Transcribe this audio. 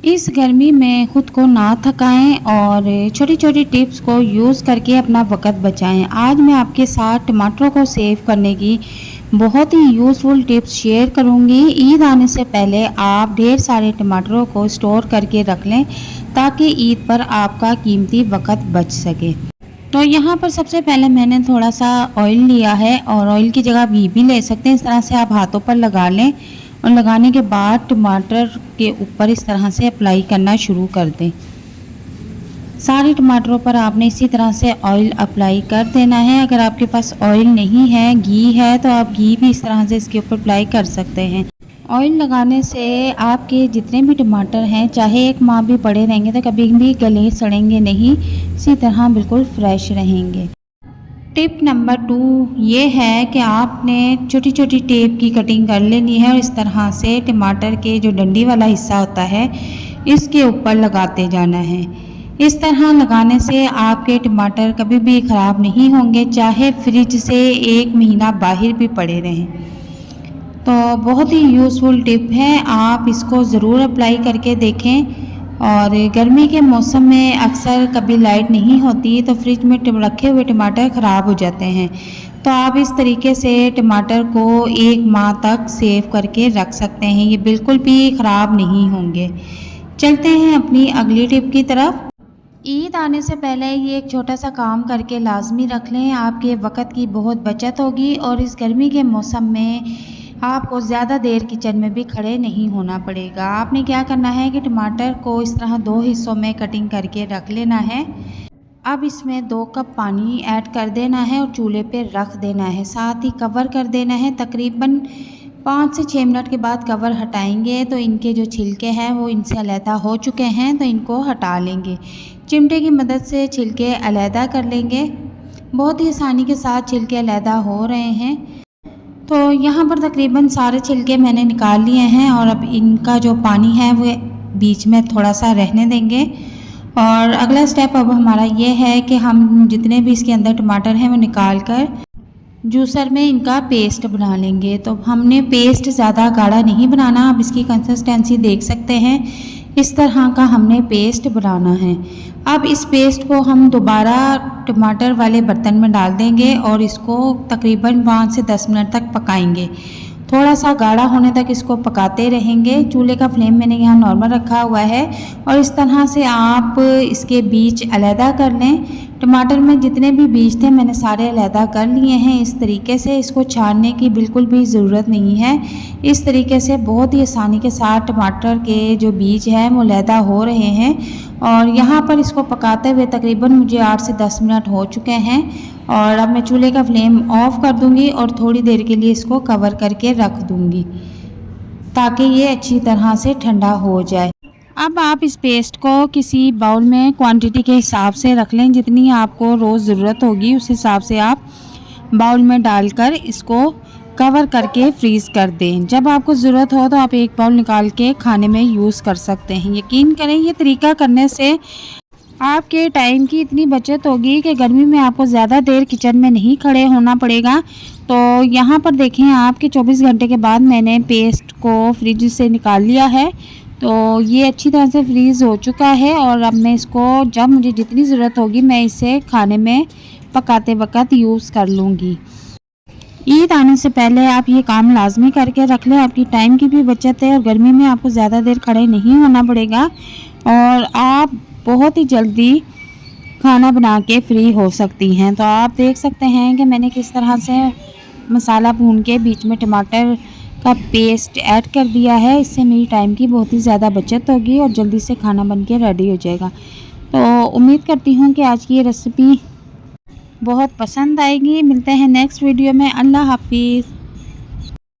इस गर्मी में ख़ुद को ना थकाएं और छोटी छोटी टिप्स को यूज़ करके अपना वक़्त बचाएं। आज मैं आपके साथ टमाटरों को सेव करने की बहुत ही यूज़फुल टिप्स शेयर करूंगी। ईद आने से पहले आप ढेर सारे टमाटरों को स्टोर करके रख लें ताकि ईद पर आपका कीमती वक़्त बच सके। तो यहाँ पर सबसे पहले मैंने थोड़ा सा ऑयल लिया है और ऑयल की जगह घी भी ले सकते हैं। इस तरह से आप हाथों पर लगा लें और लगाने के बाद टमाटर के ऊपर इस तरह से अप्लाई करना शुरू कर दें। सारे टमाटरों पर आपने इसी तरह से ऑयल अप्लाई कर देना है। अगर आपके पास ऑयल नहीं है, घी है, तो आप घी भी इस तरह से इसके ऊपर अप्लाई कर सकते हैं। ऑयल लगाने से आपके जितने भी टमाटर हैं, चाहे एक माह भी पड़े रहेंगे तो कभी भी गले सड़ेंगे नहीं, इसी तरह बिल्कुल फ्रेश रहेंगे। टिप नंबर 2 ये है कि आपने छोटी छोटी टेप की कटिंग कर लेनी है और इस तरह से टमाटर के जो डंडी वाला हिस्सा होता है इसके ऊपर लगाते जाना है। इस तरह लगाने से आपके टमाटर कभी भी ख़राब नहीं होंगे, चाहे फ्रिज से 1 महीना बाहर भी पड़े रहें। तो बहुत ही यूज़फुल टिप है, आप इसको ज़रूर अप्लाई करके देखें। और गर्मी के मौसम में अक्सर कभी लाइट नहीं होती तो फ्रिज में रखे हुए टमाटर ख़राब हो जाते हैं। तो आप इस तरीके से टमाटर को 1 माह तक सेव करके रख सकते हैं, ये बिल्कुल भी ख़राब नहीं होंगे। चलते हैं अपनी अगली टिप की तरफ। ईद आने से पहले ये एक छोटा सा काम करके लाजमी रख लें, आपके वक़्त की बहुत बचत होगी और इस गर्मी के मौसम में आपको ज़्यादा देर किचन में भी खड़े नहीं होना पड़ेगा। आपने क्या करना है कि टमाटर को इस तरह 2 हिस्सों में कटिंग करके रख लेना है। अब इसमें 2 कप पानी ऐड कर देना है और चूल्हे पे रख देना है, साथ ही कवर कर देना है। तकरीबन 5 से 6 मिनट के बाद कवर हटाएंगे तो इनके जो छिलके हैं वो इनसे अलहदा हो चुके हैं, तो इनको हटा लेंगे। चिमटे की मदद से छिलके अलहदा कर लेंगे। बहुत ही आसानी के साथ छिलके अलहदा हो रहे हैं। तो यहाँ पर तकरीबन सारे छिलके मैंने निकाल लिए हैं और अब इनका जो पानी है वो बीच में थोड़ा सा रहने देंगे। और अगला स्टेप अब हमारा ये है कि हम जितने भी इसके अंदर टमाटर हैं वो निकाल कर जूसर में इनका पेस्ट बना लेंगे। तो हमने पेस्ट ज़्यादा गाढ़ा नहीं बनाना, आप इसकी कंसिस्टेंसी देख सकते हैं, इस तरह का हमने पेस्ट बनाना है। अब इस पेस्ट को हम दोबारा टमाटर वाले बर्तन में डाल देंगे और इसको तकरीबन 5 से 10 मिनट तक पकाएंगे। थोड़ा सा गाढ़ा होने तक इसको पकाते रहेंगे। चूल्हे का फ्लेम मैंने यहाँ नॉर्मल रखा हुआ है और इस तरह से आप इसके बीज अलहदा कर लें। टमाटर में जितने भी बीज थे मैंने सारे अलहदा कर लिए हैं। इस तरीके से इसको छानने की बिल्कुल भी ज़रूरत नहीं है। इस तरीके से बहुत ही आसानी के साथ टमाटर के जो बीज हैं वो अलहदा हो रहे हैं। और यहाँ पर इसको पकाते हुए तकरीबन मुझे 8 से 10 मिनट हो चुके हैं और अब मैं चूल्हे का फ्लेम ऑफ कर दूँगी और थोड़ी देर के लिए इसको कवर करके रख दूँगी ताकि ये अच्छी तरह से ठंडा हो जाए। अब आप इस पेस्ट को किसी बाउल में क्वांटिटी के हिसाब से रख लें, जितनी आपको रोज़ ज़रूरत होगी उस हिसाब से आप बाउल में डालकर इसको कवर करके फ्रीज़ कर दें। जब आपको ज़रूरत हो तो आप एक बाउल निकाल के खाने में यूज़ कर सकते हैं। यकीन करें ये तरीका करने से आपके टाइम की इतनी बचत होगी कि गर्मी में आपको ज़्यादा देर किचन में नहीं खड़े होना पड़ेगा। तो यहाँ पर देखें, आपके 24 घंटे के बाद मैंने पेस्ट को फ्रिज से निकाल लिया है। तो ये अच्छी तरह से फ्रीज़ हो चुका है और अब मैं इसको जब मुझे जितनी ज़रूरत होगी मैं इसे खाने में पकाते वक्त यूज़ कर लूँगी। ईद आने से पहले आप ये काम लाजमी करके रख लें, आपकी टाइम की भी बचत है और गर्मी में आपको ज़्यादा देर खड़े नहीं होना पड़ेगा और आप बहुत ही जल्दी खाना बना के फ्री हो सकती हैं। तो आप देख सकते हैं कि मैंने किस तरह से मसाला भून के बीच में टमाटर का पेस्ट ऐड कर दिया है। इससे मेरी टाइम की बहुत ही ज़्यादा बचत होगी और जल्दी से खाना बन के रेडी हो जाएगा। तो उम्मीद करती हूँ कि आज की ये रेसिपी बहुत पसंद आएगी। मिलते हैं नेक्स्ट वीडियो में। अल्लाह हाफिज़।